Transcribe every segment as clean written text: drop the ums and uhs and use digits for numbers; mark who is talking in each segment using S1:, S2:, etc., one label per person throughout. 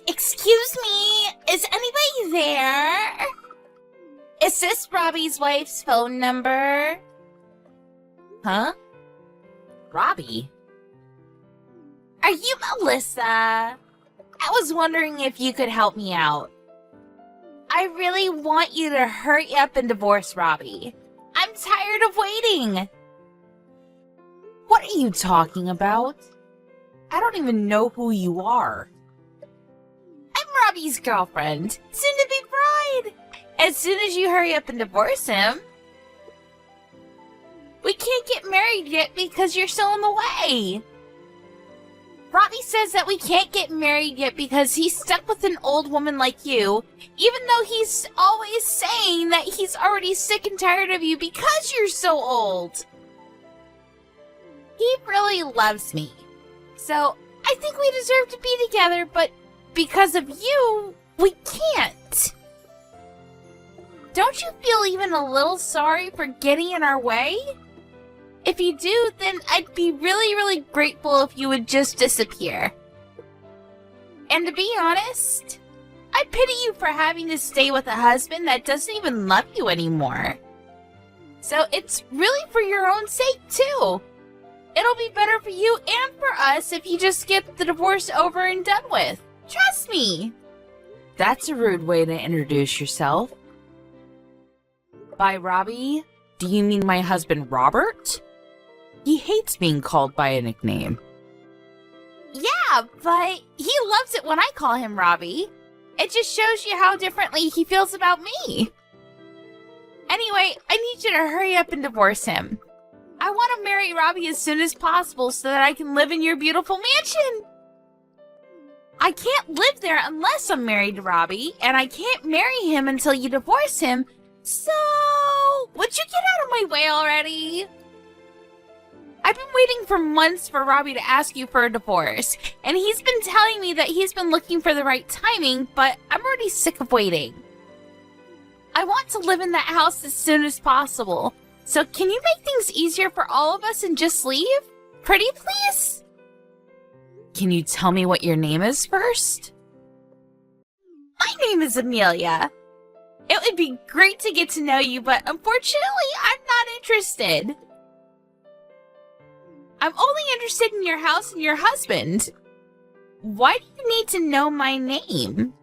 S1: Excuse me, is anybody there? Is this Robbie's wife's phone number? Huh? Robbie? Are you Melissa? I was wondering if you could help me out. I really want you to hurry up and divorce Robbie. I'm tired of waiting. What are you talking about? I don't even know who you are. I'm Robbie's girlfriend, soon-to-be bride. As soon as you hurry up and divorce him. We can't get married yet because you're still in the way. Robbie says that we can't get married yet because he's stuck with an old woman like you, even though he's always saying that he's already sick and tired of you because you're so old. He really loves me. So, I think we deserve to be together, but because of you, we can't. Don't you feel even a little sorry for getting in our way? If you do, then I'd be really, really grateful if you would just disappear. And to be honest, I pity you for having to stay with a husband that doesn't even love you anymore. So it's really for your own sake, too. It'll be better for you and for us if you just get the divorce over and done with. Trust me. That's a rude way to introduce yourself. By Robbie, do you mean my husband Robert? He hates being called by a nickname. Yeah, but he loves it when I call him Robbie. It just shows you how differently he feels about me. Anyway, I need you to hurry up and divorce him. I want to marry Robbie as soon as possible so that I can live in your beautiful mansion. I can't live there unless I'm married to Robbie, and I can't marry him until you divorce him. So, would you get out of my way already? I've been waiting for months for Robbie to ask you for a divorce, and he's been telling me that he's been looking for the right timing, but I'm already sick of waiting. I want to live in that house as soon as possible. So can you make things easier for all of us and just leave? Pretty please? Can you tell me what your name is first? My name is Amelia. It would be great to get to know you, but unfortunately, I'm not interested. I'm only interested in your house and your husband. Why do you need to know my name?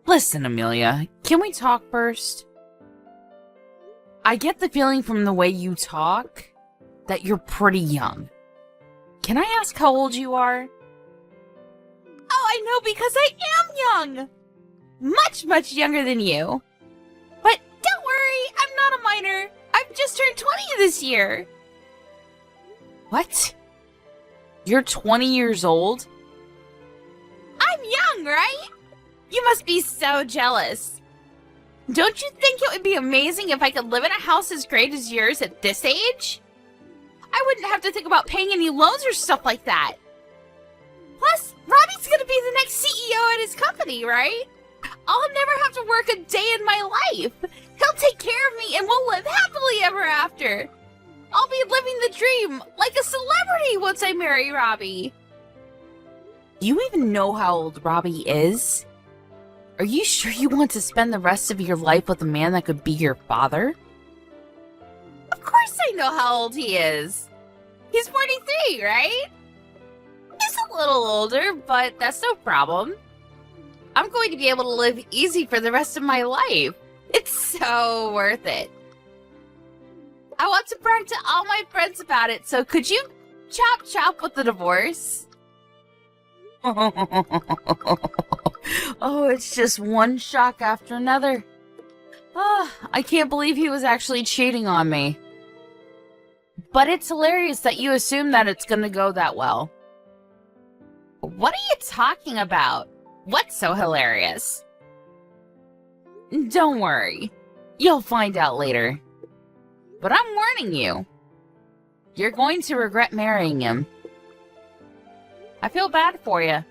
S1: Listen, Amelia, can we talk first? I get the feeling from the way you talk that you're pretty young. Can I ask how old you are? Oh, I know, because I am young. Much, much younger than you. But don't worry, I'm not a minor. I've just turned 20 this year. What? You're 20 years old? I'm young, right? You must be so jealous. Don't you think it would be amazing if I could live in a house as great as yours at this age? I wouldn't have to think about paying any loans or stuff like that. Plus, Robbie's gonna be the next CEO at his company, right? I'll never have to work a day in my life. He'll take care of me and we'll live happily ever after. I'll be living the dream like a celebrity once I marry Robbie. Do you even know how old Robbie is? Are you sure you want to spend the rest of your life with a man that could be your father? Of course I know how old he is. He's 43, right? He's a little older, but that's no problem. I'm going to be able to live easy for the rest of my life. It's so worth it. I want to brag to all my friends about it, so could you chop chop with the divorce? Oh, it's just one shock after another. I can't believe he was actually cheating on me. But it's hilarious that you assume that it's gonna go that well. What are you talking about? What's so hilarious? Don't worry. You'll find out later. But I'm warning you. You're going to regret marrying him. I feel bad for you.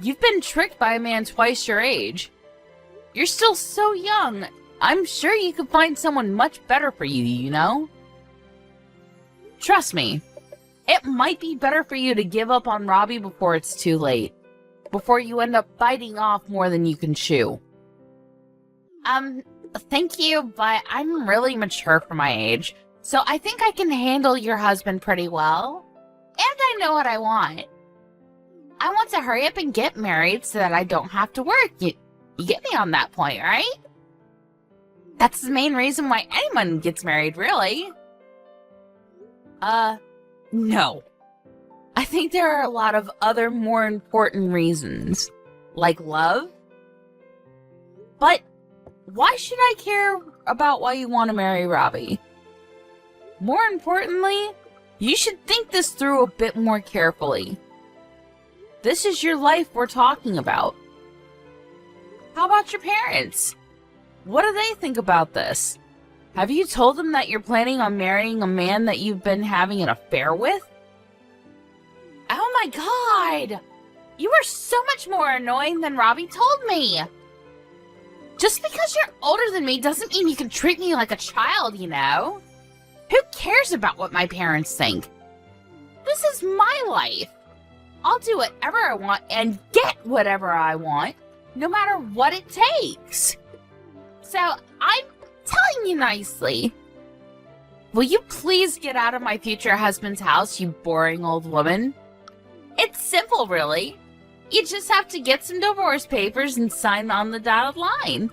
S1: You've been tricked by a man twice your age. You're still so young. I'm sure you could find someone much better for you, you know? Trust me, it might be better for you to give up on Robbie before it's too late. before you end up biting off more than you can chew. Thank you, but I'm really mature for my age, so I think I can handle your husband pretty well. And I know what I want. I want to hurry up and get married so that I don't have to work. You get me on that point, right? That's the main reason why anyone gets married, really. No. I think there are a lot of other more important reasons, like love. But why should I care about why you want to marry Robbie? More importantly, you should think this through a bit more carefully. This is your life we're talking about. How about your parents? What do they think about this? Have you told them that you're planning on marrying a man that you've been having an affair with? Oh my god! You are so much more annoying than Robbie told me! Just because you're older than me doesn't mean you can treat me like a child, you know? Who cares about what my parents think? This is my life. I'll do whatever I want and get whatever I want, no matter what it takes. So, I'm telling you nicely. Will you please get out of my future husband's house, you boring old woman? It's simple, really. You just have to get some divorce papers and sign on the dotted line.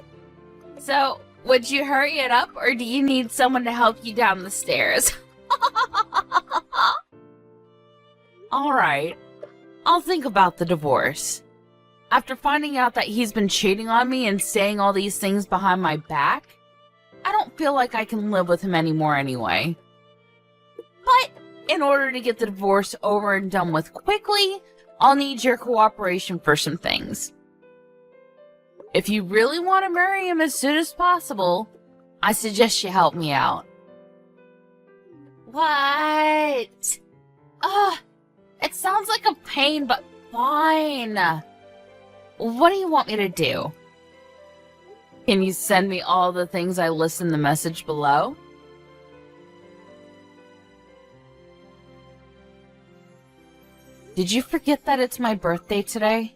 S1: So, would you hurry it up, or do you need someone to help you down the stairs? Alright, I'll think about the divorce. After finding out that he's been cheating on me and saying all these things behind my back, I don't feel like I can live with him anymore anyway. But in order to get the divorce over and done with quickly, I'll need your cooperation for some things. If you really want to marry him as soon as possible, I suggest you help me out. What? Ugh, it sounds like a pain, but fine. What do you want me to do? Can you send me all the things I list in the message below? Did you forget that it's my birthday today?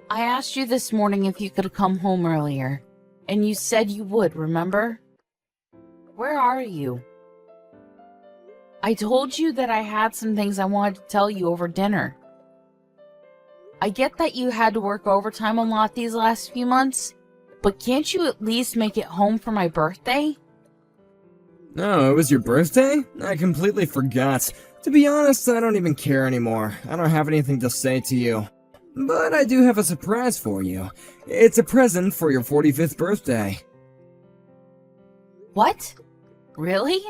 S1: I asked you this morning if you could come home earlier, and you said you would, remember? Where are you? I told you that I had some things I wanted to tell you over dinner. I get that you had to work overtime a lot these last few months, but can't you at least make it home for my birthday?
S2: Oh, it was your birthday? I completely forgot. To be honest, I don't even care anymore. I don't have anything to say to you. But I do have a surprise for you. It's a present for your 45th birthday.
S1: What? Really?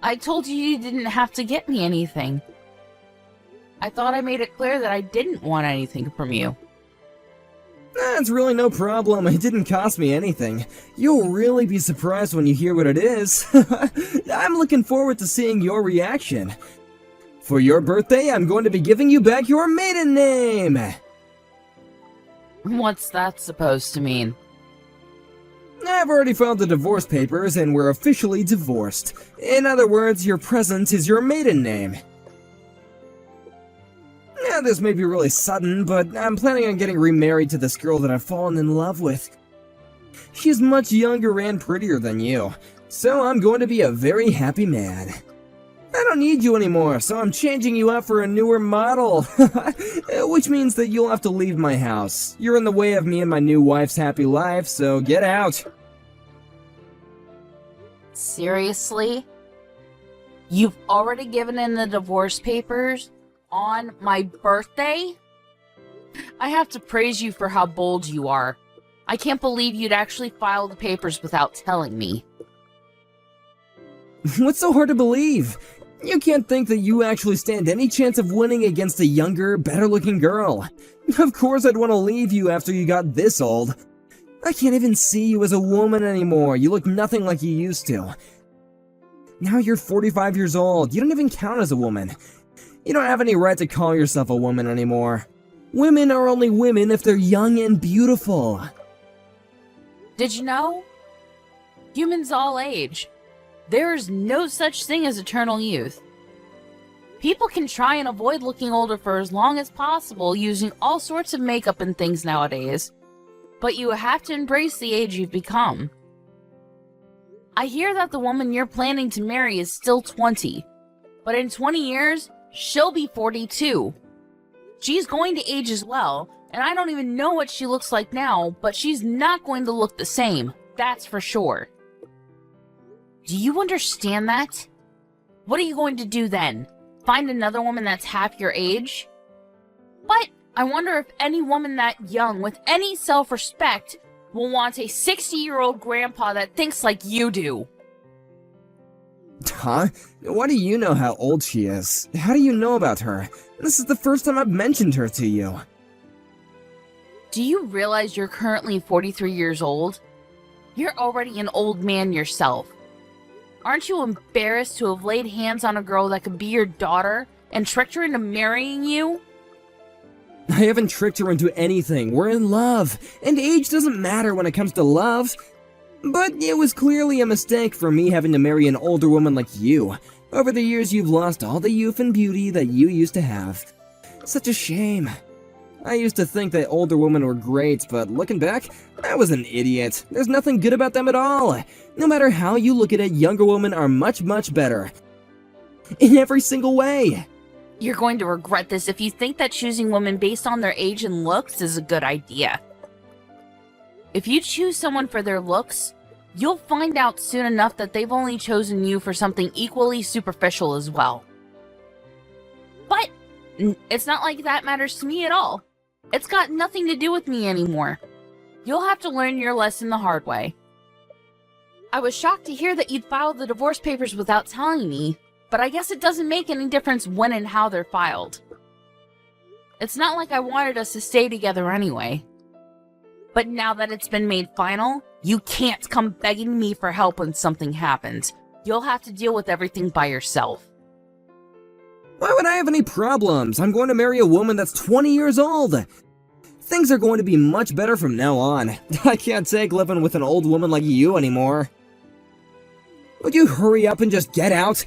S1: I told you didn't have to get me anything. I thought I made it clear that I didn't want anything from you.
S2: That's really no problem. It didn't cost me anything. You'll really be surprised when you hear what it is. I'm looking forward to seeing your reaction. For your birthday, I'm going to be giving you back your maiden name!
S1: What's that supposed to mean?
S2: I've already filed the divorce papers and we're officially divorced. In other words, your present is your maiden name. Yeah, this may be really sudden, but I'm planning on getting remarried to this girl that I've fallen in love with. She's much younger and prettier than you, so I'm going to be a very happy man. I don't need you anymore, so I'm changing you out for a newer model. Which means that you'll have to leave my house. You're in the way of me and my new wife's happy life, so get out.
S1: Seriously? You've already given in the divorce papers on my birthday? I have to praise you for how bold you are. I can't believe you'd actually file the papers without telling me.
S2: What's so hard to believe? You can't think that you actually stand any chance of winning against a younger, better-looking girl. Of course I'd want to leave you after you got this old. I can't even see you as a woman anymore. You look nothing like you used to. Now you're 45 years old. You don't even count as a woman. You don't have any right to call yourself a woman anymore. Women are only women if they're young and beautiful.
S1: Did you know? Humans all age. There is no such thing as eternal youth. People can try and avoid looking older for as long as possible using all sorts of makeup and things nowadays, but you have to embrace the age you've become. I hear that the woman you're planning to marry is still 20, but in 20 years, she'll be 42. She's going to age as well, and I don't even know what she looks like now, but she's not going to look the same, that's for sure. Do you understand that? What are you going to do then? Find another woman that's half your age? But I wonder if any woman that young with any self-respect will want a 60-year-old grandpa that thinks like you do.
S2: Huh? Why do you know how old she is? How do you know about her? This is the first time I've mentioned her to you.
S1: Do you realize you're currently 43 years old? You're already an old man yourself. Aren't you embarrassed to have laid hands on a girl that could be your daughter and tricked her into marrying you?
S2: I haven't tricked her into anything. We're in love, and age doesn't matter when it comes to love. But it was clearly a mistake for me having to marry an older woman like you. Over the years, you've lost all the youth and beauty that you used to have. Such a shame. I used to think that older women were great, but looking back, I was an idiot. There's nothing good about them at all. No matter how you look at it, younger women are much, much better. In every single way.
S1: You're going to regret this if you think that choosing women based on their age and looks is a good idea. If you choose someone for their looks, you'll find out soon enough that they've only chosen you for something equally superficial as well. But it's not like that matters to me at all. It's got nothing to do with me anymore. You'll have to learn your lesson the hard way. I was shocked to hear that you'd filed the divorce papers without telling me, but I guess it doesn't make any difference when and how they're filed. It's not like I wanted us to stay together anyway. But now that it's been made final, you can't come begging me for help when something happens. You'll have to deal with everything by yourself.
S2: Why would I have any problems? I'm going to marry a woman that's 20 years old. Things are going to be much better from now on. I can't take living with an old woman like you anymore. Would you hurry up and just get out?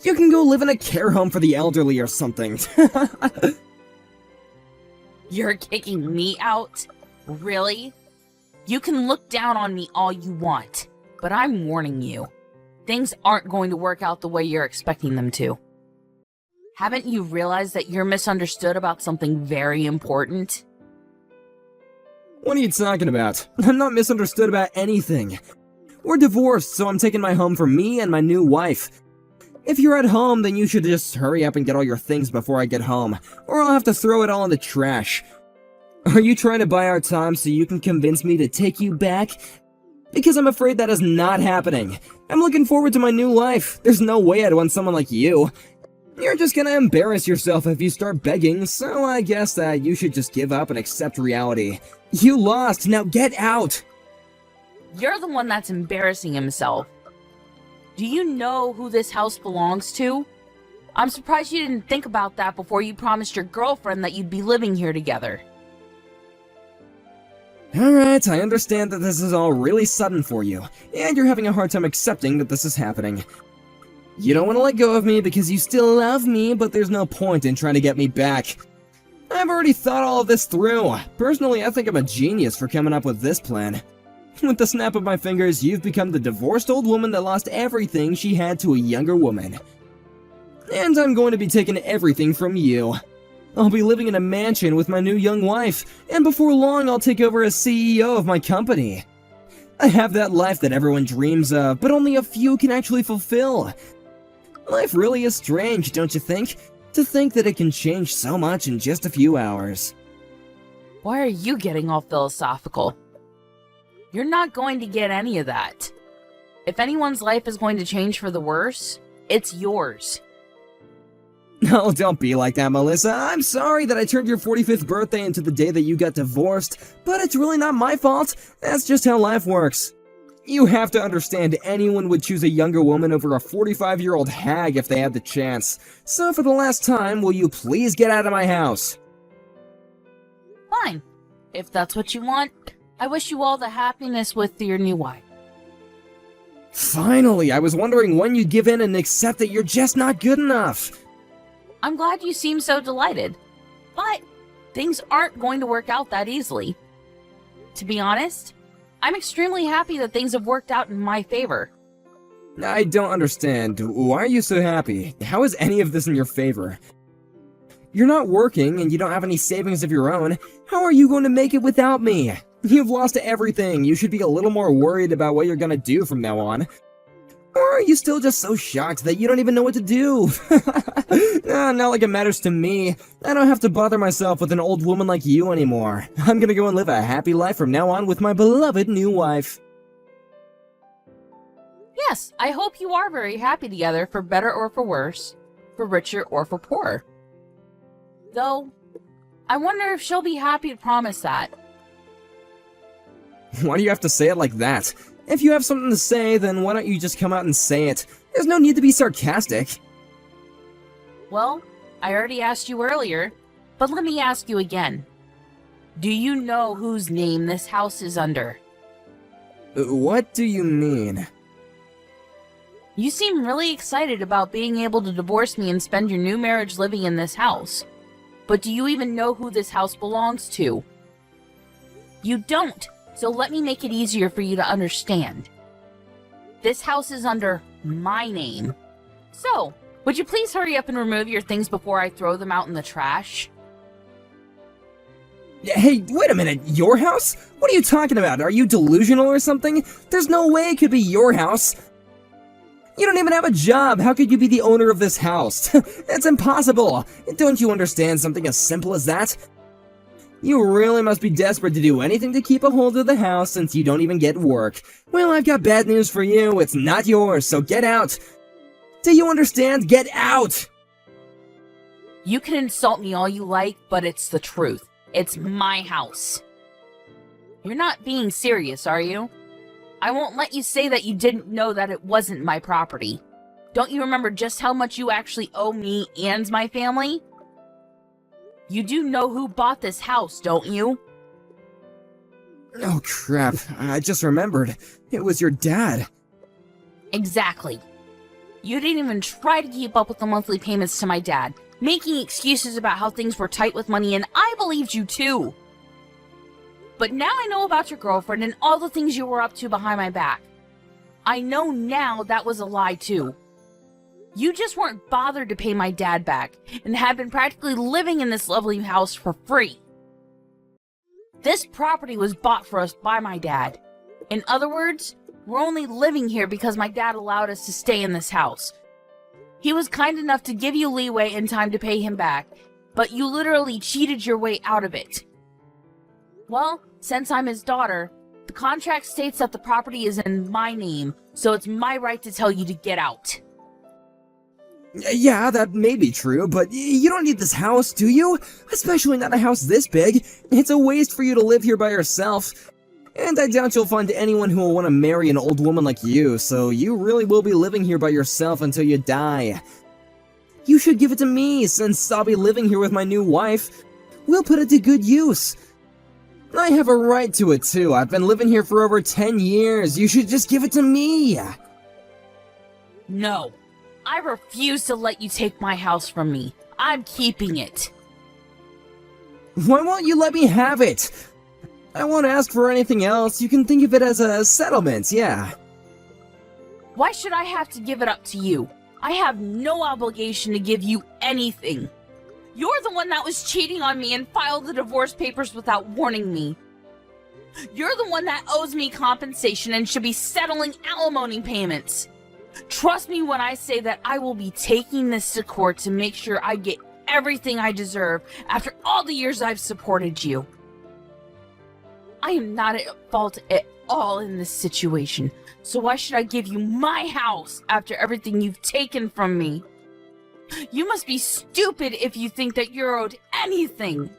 S2: You can go live in a care home for the elderly or something.
S1: You're kicking me out? Really? You can look down on me all you want, but I'm warning you. Things aren't going to work out the way you're expecting them to. Haven't you realized that you're misunderstood about something very important?
S2: What are you talking about? I'm not misunderstood about anything. We're divorced, so I'm taking my home for me and my new wife. If you're at home, then you should just hurry up and get all your things before I get home, or I'll have to throw it all in the trash. Are you trying to buy our time so you can convince me to take you back? Because I'm afraid that is not happening. I'm looking forward to my new life. There's no way I'd want someone like you. You're just gonna embarrass yourself if you start begging, so I guess that you should just give up and accept reality. You lost, now get out!
S1: You're the one that's embarrassing himself. Do you know who this house belongs to? I'm surprised you didn't think about that before you promised your girlfriend that you'd be living here together.
S2: Alright, I understand that this is all really sudden for you, and you're having a hard time accepting that this is happening. You don't want to let go of me because you still love me, but there's no point in trying to get me back. I've already thought all of this through. Personally, I think I'm a genius for coming up with this plan. With the snap of my fingers, you've become the divorced old woman that lost everything she had to a younger woman. And I'm going to be taking everything from you. I'll be living in a mansion with my new young wife, and before long I'll take over as CEO of my company. I have that life that everyone dreams of, but only a few can actually fulfill. Life really is strange, don't you think? To think that it can change so much in just a few hours.
S1: Why are you getting all philosophical? You're not going to get any of that. If anyone's life is going to change for the worse, it's yours.
S2: No, don't be like that, Melissa. I'm sorry that I turned your 45th birthday into the day that you got divorced, but it's really not my fault. That's just how life works. You have to understand anyone would choose a younger woman over a 45-year-old hag if they had the chance. So for the last time, will you please get out of my house?
S1: Fine. If that's what you want, I wish you all the happiness with your new wife.
S2: Finally, I was wondering when you'd give in and accept that you're just not good enough.
S1: I'm glad you seem so delighted. But things aren't going to work out that easily. To be honest, I'm extremely happy that things have worked out in my favor.
S2: I don't understand. Why are you so happy? How is any of this in your favor? You're not working and you don't have any savings of your own. How are you going to make it without me? You've lost everything. You should be a little more worried about what you're gonna do from now on. Or are you still just so shocked that you don't even know what to do? Not like it matters to me. I don't have to bother myself with an old woman like you anymore. I'm gonna go and live a happy life from now on with my beloved new wife.
S1: Yes, I hope you are very happy together, for better or for worse, for richer or for poorer. Though, I wonder if she'll be happy to promise that.
S2: Why do you have to say it like that? If you have something to say, then why don't you just come out and say it? There's no need to be sarcastic.
S1: Well, I already asked you earlier, but let me ask you again. Do you know whose name this house is under?
S2: What do you mean?
S1: You seem really excited about being able to divorce me and spend your new marriage living in this house. But do you even know who this house belongs to? You don't, so let me make it easier for you to understand. This house is under my name. So, would you please hurry up and remove your things before I throw them out in the trash?
S2: Hey, wait a minute, your house? What are you talking about? Are you delusional or something? There's no way it could be your house. You don't even have a job. How could you be the owner of this house? That's impossible. Don't you understand something as simple as that? You really must be desperate to do anything to keep a hold of the house since you don't even get work. Well, I've got bad news for you. It's not yours, so get out. Do you understand? Get out!
S1: You can insult me all you like, but it's the truth. It's my house. You're not being serious, are you? I won't let you say that you didn't know that it wasn't my property. Don't you remember just how much you actually owe me and my family? You do know who bought this house, don't you?
S2: Oh crap, I just remembered. It was your dad.
S1: Exactly. You didn't even try to keep up with the monthly payments to my dad, making excuses about how things were tight with money, and I believed you too. But now I know about your girlfriend and all the things you were up to behind my back. I know now that was a lie too. You just weren't bothered to pay my dad back and had been practically living in this lovely house for free. This property was bought for us by my dad. In other words, we're only living here because my dad allowed us to stay in this house. He was kind enough to give you leeway and time to pay him back, but you literally cheated your way out of it. Well, since I'm his daughter, the contract states that the property is in my name, so it's my right to tell you to get out.
S2: Yeah, that may be true, but you don't need this house, do you? Especially not a house this big. It's a waste for you to live here by yourself. And I doubt you'll find anyone who will want to marry an old woman like you, so you really will be living here by yourself until you die. You should give it to me, since I'll be living here with my new wife. We'll put it to good use. I have a right to it too. I've been living here for over 10 years. You should just give it to me.
S1: No. I refuse to let you take my house from me. I'm keeping it.
S2: Why won't you let me have it? I won't ask for anything else. You can think of it as a settlement, yeah.
S1: Why should I have to give it up to you? I have no obligation to give you anything. You're the one that was cheating on me and filed the divorce papers without warning me. You're the one that owes me compensation and should be settling alimony payments. Trust me when I say that I will be taking this to court to make sure I get everything I deserve after all the years I've supported you. I am not at fault at all in this situation, so why should I give you my house after everything you've taken from me? You must be stupid if you think that you're owed anything.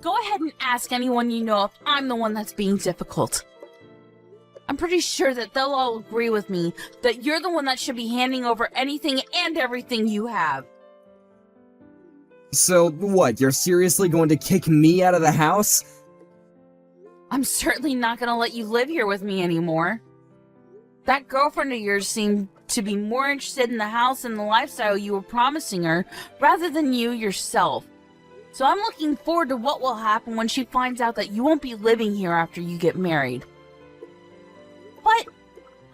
S1: Go ahead and ask anyone you know if I'm the one that's being difficult. I'm pretty sure that they'll all agree with me that you're the one that should be handing over anything and everything you have.
S2: So, what, you're seriously going to kick me out of the house?
S1: I'm certainly not going to let you live here with me anymore. That girlfriend of yours seemed to be more interested in the house and the lifestyle you were promising her rather than you yourself. So I'm looking forward to what will happen when she finds out that you won't be living here after you get married. But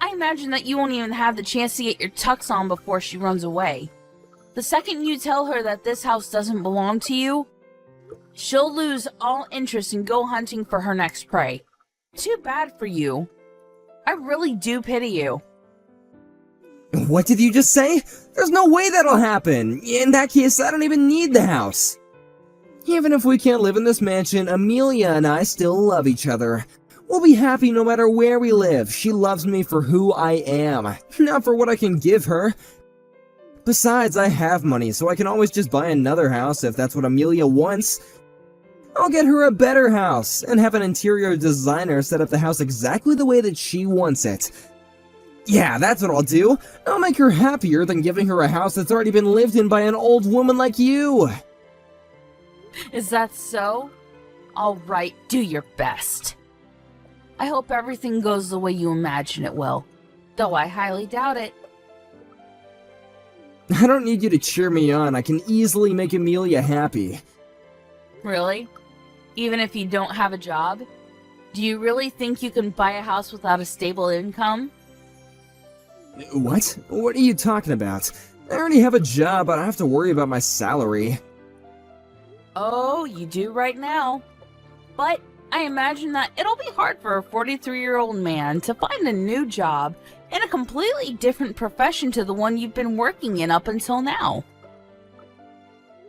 S1: I imagine that you won't even have the chance to get your tux on before she runs away. The second you tell her that this house doesn't belong to you, she'll lose all interest and go hunting for her next prey. Too bad for you. I really do pity you.
S2: What did you just say? There's no way that'll happen. In that case, I don't even need the house. Even if we can't live in this mansion, Amelia and I still love each other. We'll be happy no matter where we live. She loves me for who I am, not for what I can give her. Besides, I have money, so I can always just buy another house if that's what Amelia wants. I'll get her a better house, and have an interior designer set up the house exactly the way that she wants it. Yeah, that's what I'll do. I'll make her happier than giving her a house that's already been lived in by an old woman like you.
S1: Is that so? Alright, do your best. I hope everything goes the way you imagine it will, though I highly doubt it.
S2: I don't need you to cheer me on. I can easily make Amelia happy.
S1: Really? Even if you don't have a job? Do you really think you can buy a house without a stable income?
S2: What? What are you talking about? I already have a job, I don't have to worry about my salary.
S1: Oh, you do right now. But I imagine that it'll be hard for a 43-year-old man to find a new job in a completely different profession to the one you've been working in up until now.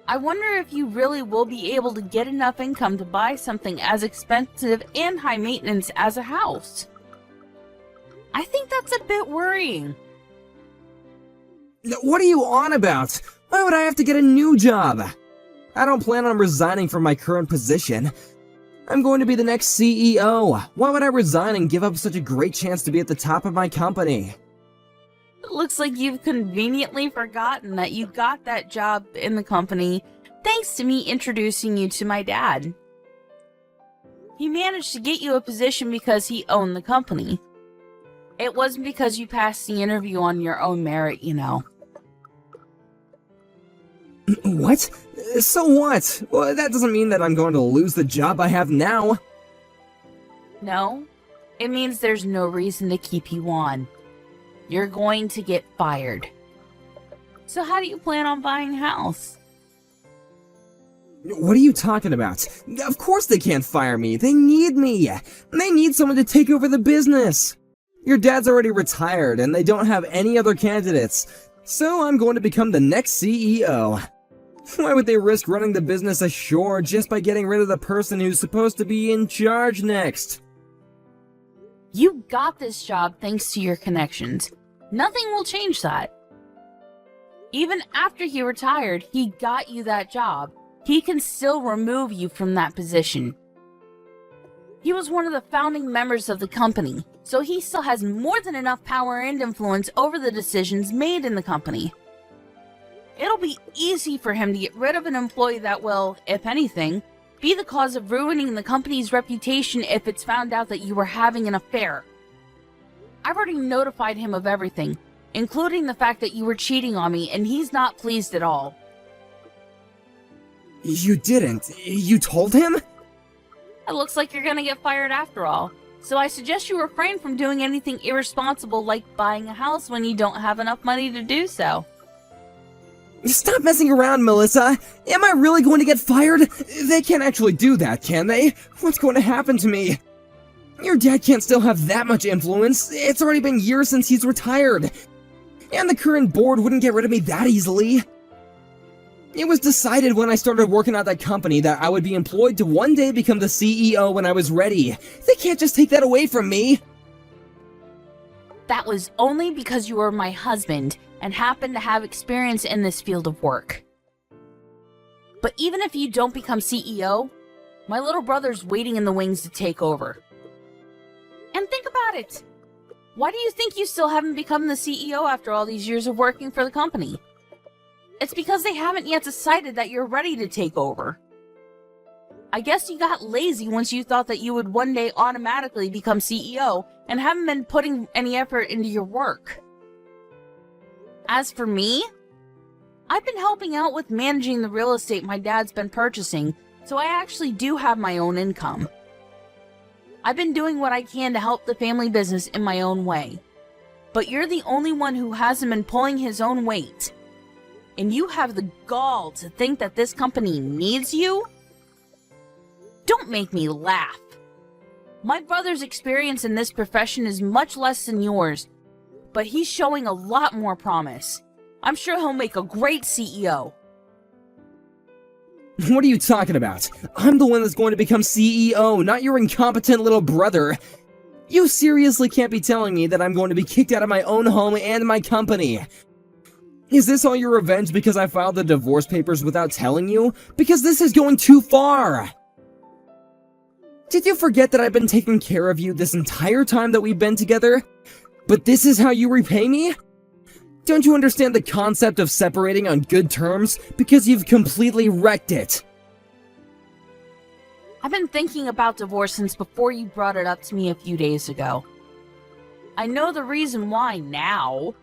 S1: I wonder if you really will be able to get enough income to buy something as expensive and high maintenance as a house. I think that's a bit worrying.
S2: What are you on about? Why would I have to get a new job? I don't plan on resigning from my current position. I'm going to be the next CEO. Why would I resign and give up such a great chance to be at the top of my company?
S1: It looks like you've conveniently forgotten that you got that job in the company thanks to me introducing you to my dad. He managed to get you a position because he owned the company. It wasn't because you passed the interview on your own merit, you know.
S2: What? So what? Well, that doesn't mean that I'm going to lose the job I have now.
S1: No, it means there's no reason to keep you on. You're going to get fired. So how do you plan on buying a house?
S2: What are you talking about? Of course they can't fire me. They need me. They need someone to take over the business. Your dad's already retired and they don't have any other candidates. So I'm going to become the next CEO. Why would they risk running the business ashore just by getting rid of the person who's supposed to be in charge next?
S1: You got this job thanks to your connections. Nothing will change that. Even after he retired, he got you that job. He can still remove you from that position. He was one of the founding members of the company, so he still has more than enough power and influence over the decisions made in the company. It'll be easy for him to get rid of an employee that will, if anything, be the cause of ruining the company's reputation if it's found out that you were having an affair. I've already notified him of everything, including the fact that you were cheating on me, and he's not pleased at all.
S2: You didn't? You told him?
S1: It looks like you're gonna get fired after all, so I suggest you refrain from doing anything irresponsible like buying a house when you don't have enough money to do so.
S2: Stop messing around, Melissa! Am I really going to get fired? They can't actually do that, can they? What's going to happen to me? Your dad can't still have that much influence. It's already been years since he's retired. And the current board wouldn't get rid of me that easily. It was decided when I started working at that company that I would be employed to one day become the CEO when I was ready. They can't just take that away from me.
S1: That was only because you were my husband and happened to have experience in this field of work. But even if you don't become CEO, my little brother's waiting in the wings to take over. And think about it. Why do you think you still haven't become the CEO after all these years of working for the company? It's because they haven't yet decided that you're ready to take over. I guess you got lazy once you thought that you would one day automatically become CEO and haven't been putting any effort into your work. As for me, I've been helping out with managing the real estate my dad's been purchasing, so I actually do have my own income. I've been doing what I can to help the family business in my own way. But you're the only one who hasn't been pulling his own weight. And you have the gall to think that this company needs you? Don't make me laugh. My brother's experience in this profession is much less than yours, but he's showing a lot more promise. I'm sure he'll make a great CEO.
S2: What are you talking about? I'm the one that's going to become CEO, not your incompetent little brother. You seriously can't be telling me that I'm going to be kicked out of my own home and my company. Is this all your revenge because I filed the divorce papers without telling you? Because this is going too far! Did you forget that I've been taking care of you this entire time that we've been together? But this is how you repay me? Don't you understand the concept of separating on good terms because you've completely wrecked it?
S1: I've been thinking about divorce since before you brought it up to me a few days ago. I know the reason why now,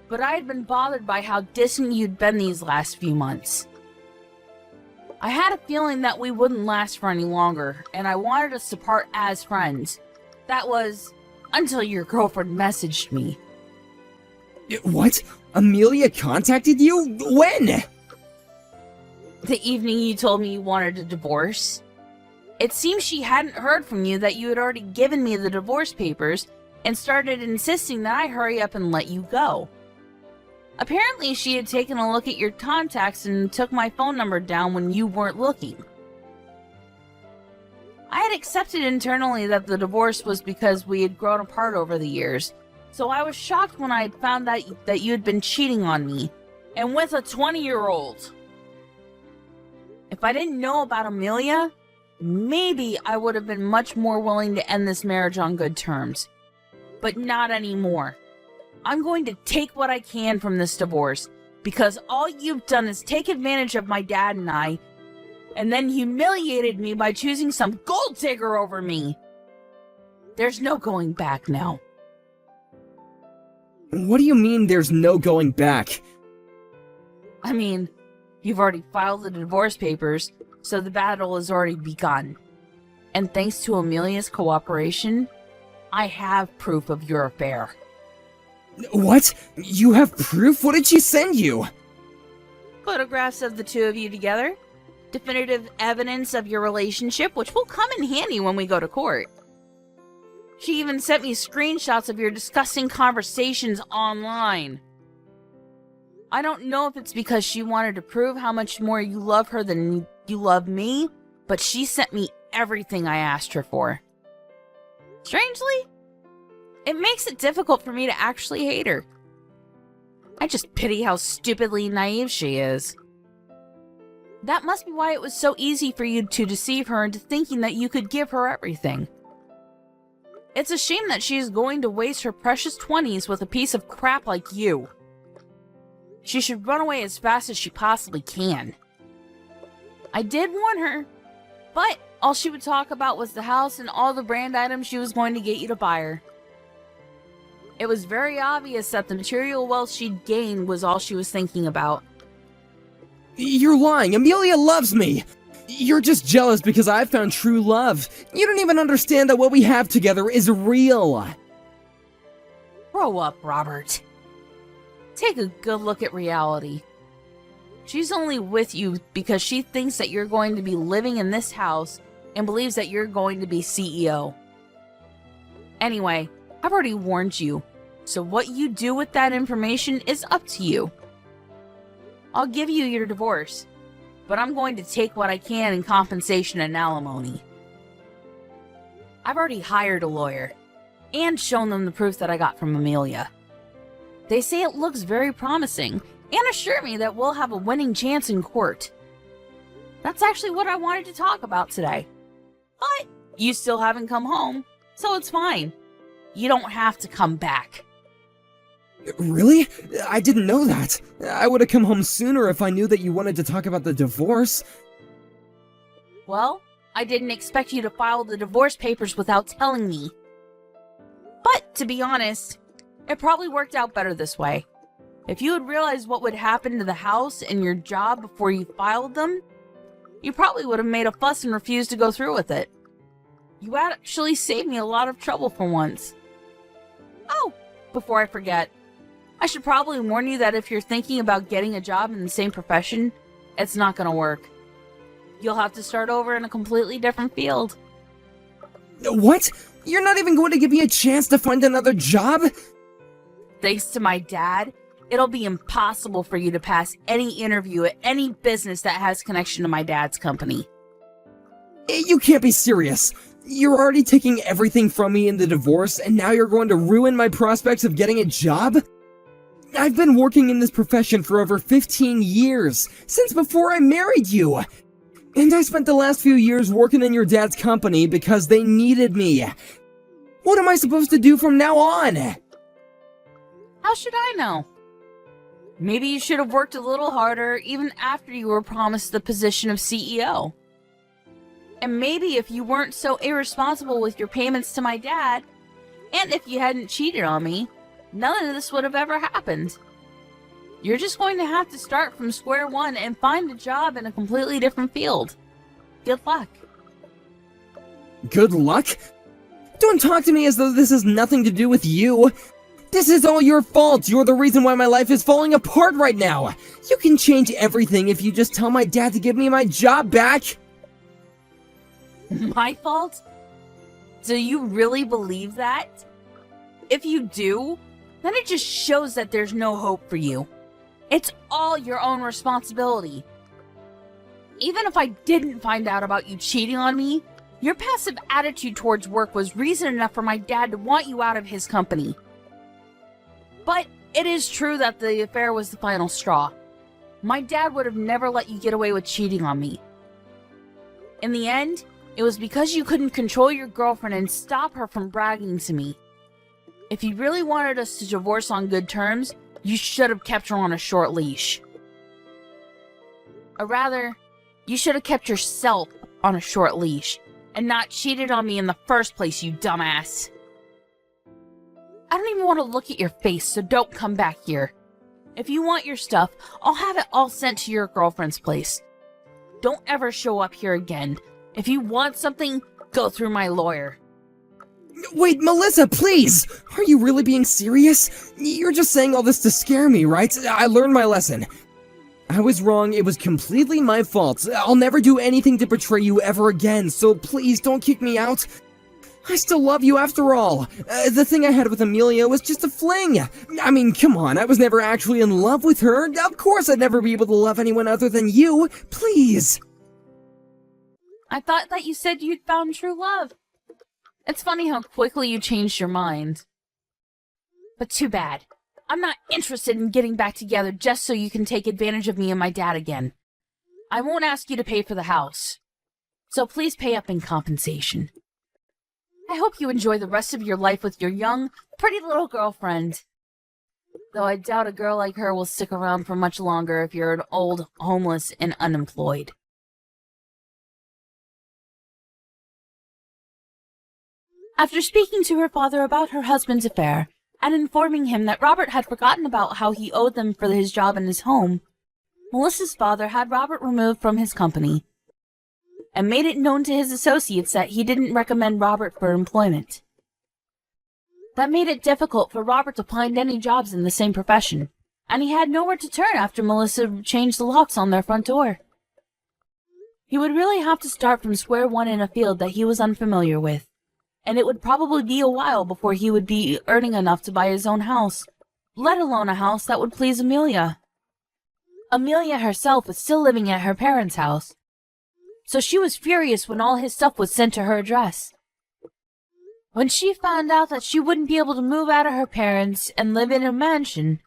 S1: but I had been bothered by how distant you'd been these last few months. I had a feeling that we wouldn't last for any longer, and I wanted us to part as friends. That was until your girlfriend messaged me.
S2: What? Amelia contacted you? When?
S1: The evening you told me you wanted a divorce. It seems she hadn't heard from you that you had already given me the divorce papers and started insisting that I hurry up and let you go. Apparently, she had taken a look at your contacts and took my phone number down when you weren't looking. I had accepted internally that the divorce was because we had grown apart over the years, so I was shocked when I had found that you had been cheating on me, and with a 20-year-old. If I didn't know about Amelia, maybe I would have been much more willing to end this marriage on good terms. But not anymore. I'm going to take what I can from this divorce, because all you've done is take advantage of my dad and I, and then humiliated me by choosing some gold digger over me. There's no going back now.
S2: What do you mean there's no going back?
S1: I mean, you've already filed the divorce papers, so the battle has already begun. And thanks to Amelia's cooperation, I have proof of your affair.
S2: What? You have proof? What did she send you?
S1: Photographs of the two of you together. Definitive evidence of your relationship, which will come in handy when we go to court. She even sent me screenshots of your disgusting conversations online. I don't know if it's because she wanted to prove how much more you love her than you love me, but she sent me everything I asked her for. Strangely, it makes it difficult for me to actually hate her. I just pity how stupidly naive she is. That must be why it was so easy for you to deceive her into thinking that you could give her everything. It's a shame that she is going to waste her precious 20s with a piece of crap like you. She should run away as fast as she possibly can. I did warn her, but all she would talk about was the house and all the brand items she was going to get you to buy her. It was very obvious that the material wealth she'd gained was all she was thinking about.
S2: You're lying. Amelia loves me. You're just jealous because I found true love. You don't even understand that what we have together is real.
S1: Grow up, Robert. Take a good look at reality. She's only with you because she thinks that you're going to be living in this house and believes that you're going to be CEO. Anyway, I've already warned you, so what you do with that information is up to you. I'll give you your divorce, but I'm going to take what I can in compensation and alimony. I've already hired a lawyer and shown them the proof that I got from Amelia. They say it looks very promising and assure me that we'll have a winning chance in court. That's actually what I wanted to talk about today. But you still haven't come home, so it's fine. You don't have to come back.
S2: Really? I didn't know that. I would have come home sooner if I knew that you wanted to talk about the divorce.
S1: Well, I didn't expect you to file the divorce papers without telling me. But, to be honest, it probably worked out better this way. If you had realized what would happen to the house and your job before you filed them, you probably would have made a fuss and refused to go through with it. You actually saved me a lot of trouble for once. Oh, before I forget, I should probably warn you that if you're thinking about getting a job in the same profession, it's not going to work. You'll have to start over in a completely different field.
S2: What? You're not even going to give me a chance to find another job?
S1: Thanks to my dad, it'll be impossible for you to pass any interview at any business that has connection to my dad's company.
S2: You can't be serious. You're already taking everything from me in the divorce, and now you're going to ruin my prospects of getting a job? I've been working in this profession for over 15 years, since before I married you. And I spent the last few years working in your dad's company because they needed me. What am I supposed to do from now on?
S1: How should I know? Maybe you should have worked a little harder even after you were promised the position of CEO. And maybe if you weren't so irresponsible with your payments to my dad, and if you hadn't cheated on me, none of this would have ever happened. You're just going to have to start from square one and find a job in a completely different field. Good luck.
S2: Good luck? Don't talk to me as though this has nothing to do with you. This is all your fault. You're the reason why my life is falling apart right now. You can change everything if you just tell my dad to give me my job back.
S1: My fault? Do you really believe that? If you do, then it just shows that there's no hope for you. It's all your own responsibility. Even if I didn't find out about you cheating on me, your passive attitude towards work was reason enough for my dad to want you out of his company. But it is true that the affair was the final straw. My dad would have never let you get away with cheating on me. In the end, it was because you couldn't control your girlfriend and stop her from bragging to me. If you really wanted us to divorce on good terms, you should have kept her on a short leash. Or rather, you should have kept yourself on a short leash and not cheated on me in the first place, you dumbass. I don't even want to look at your face, so don't come back here. If you want your stuff, I'll have it all sent to your girlfriend's place. Don't ever show up here again. If you want something, go through my lawyer.
S2: Wait, Melissa, please! Are you really being serious? You're just saying all this to scare me, right? I learned my lesson. I was wrong, it was completely my fault. I'll never do anything to betray you ever again, so please don't kick me out. I still love you after all. The thing I had with Amelia was just a fling. I mean, come on, I was never actually in love with her. Of course I'd never be able to love anyone other than you. Please.
S1: I thought that you said you'd found true love. It's funny how quickly you changed your mind. But too bad. I'm not interested in getting back together just so you can take advantage of me and my dad again. I won't ask you to pay for the house. So please pay up in compensation. I hope you enjoy the rest of your life with your young, pretty little girlfriend. Though I doubt a girl like her will stick around for much longer if you're an old, homeless, and unemployed. After speaking to her father about her husband's affair, and informing him that Robert had forgotten about how he owed them for his job in his home, Melissa's father had Robert removed from his company, and made it known to his associates that he didn't recommend Robert for employment. That made it difficult for Robert to find any jobs in the same profession, and he had nowhere to turn after Melissa changed the locks on their front door. He would really have to start from square one in a field that he was unfamiliar with, and it would probably be a while before he would be earning enough to buy his own house, let alone a house that would please Amelia. Amelia herself was still living at her parents' house, so she was furious when all his stuff was sent to her address. When she found out that she wouldn't be able to move out of her parents and live in a mansion,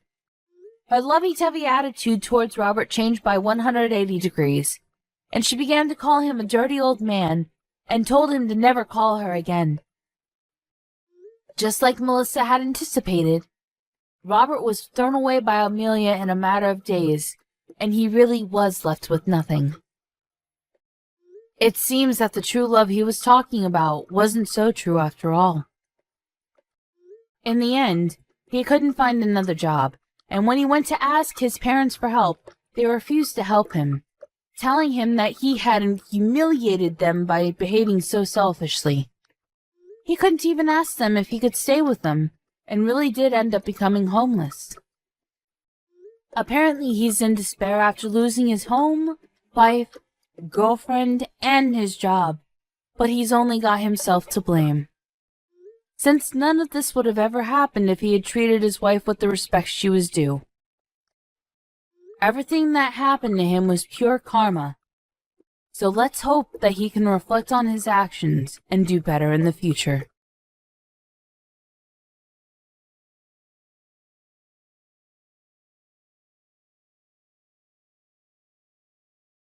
S1: her lovey-dovey attitude towards Robert changed by 180 degrees, and she began to call him a dirty old man and told him to never call her again. Just like Melissa had anticipated, Robert was thrown away by Amelia in a matter of days, and he really was left with nothing. It seems that the true love he was talking about wasn't so true after all. In the end, he couldn't find another job,
S3: And when he went to ask his parents for help, they refused to help him, telling him that he had humiliated them by behaving so selfishly. He couldn't even ask them if he could stay with them, and really did end up becoming homeless. Apparently he's in despair after losing his home, wife, girlfriend, and his job, but he's only got himself to blame, since none of this would have ever happened if he had treated his wife with the respect she was due. Everything that happened to him was pure karma, so let's hope that he can reflect on his actions and do better in the future.